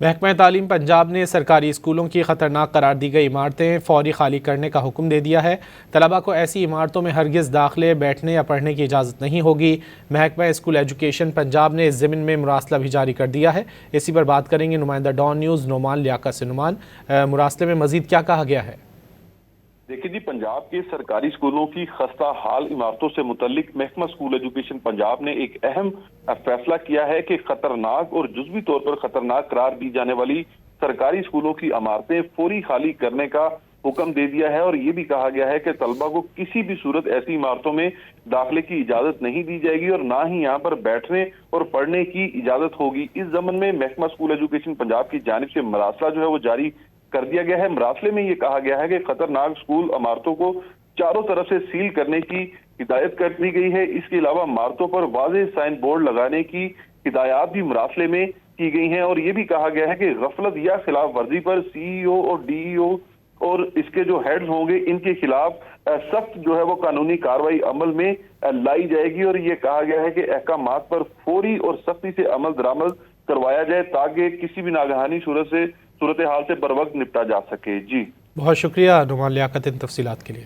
محکمہ تعلیم پنجاب نے سرکاری اسکولوں کی خطرناک قرار دی گئی عمارتیں فوری خالی کرنے کا حکم دے دیا ہے۔ طلباء کو ایسی عمارتوں میں ہرگز داخلے، بیٹھنے یا پڑھنے کی اجازت نہیں ہوگی۔ محکمہ اسکول ایجوکیشن پنجاب نے اس ضمن میں مراسلہ بھی جاری کر دیا ہے۔ اسی پر بات کریں گے نمائندہ ڈان نیوز نعمان لیاقت سے۔ نعمان، مراسلے میں مزید کیا کہا گیا ہے؟ دیکھیں جی، پنجاب کے سرکاری اسکولوں کی خستہ حال عمارتوں سے متعلق محکمہ اسکول ایجوکیشن پنجاب نے ایک اہم فیصلہ کیا ہے کہ خطرناک اور جزوی طور پر خطرناک قرار دی جانے والی سرکاری اسکولوں کی عمارتیں فوری خالی کرنے کا حکم دے دیا ہے، اور یہ بھی کہا گیا ہے کہ طلبہ کو کسی بھی صورت ایسی عمارتوں میں داخلے کی اجازت نہیں دی جائے گی اور نہ ہی یہاں پر بیٹھنے اور پڑھنے کی اجازت ہوگی۔ اس ضمن میں محکمہ اسکول ایجوکیشن پنجاب کی جانب سے مراسلہ جو ہے وہ جاری کر دیا گیا ہے۔ مراسلے میں یہ کہا گیا ہے کہ خطرناک اسکول عمارتوں کو چاروں طرف سے سیل کرنے کی ہدایت کر دی گئی ہے۔ اس کے علاوہ عمارتوں پر واضح سائن بورڈ لگانے کی ہدایات بھی مراسلے میں کی گئی ہیں، اور یہ بھی کہا گیا ہے کہ غفلت یا خلاف ورزی پر سی ای او اور ڈی ای او اور اس کے جو ہیڈز ہوں گے ان کے خلاف سخت جو ہے وہ قانونی کارروائی عمل میں لائی جائے گی، اور یہ کہا گیا ہے کہ احکامات پر فوری اور سختی سے عمل درآمد کروایا جائے تاکہ کسی بھی ناگہانی صورتحال سے بر وقت نپٹا جا سکے۔ جی بہت شکریہ نعمان لیاقت ان تفصیلات کے لیے۔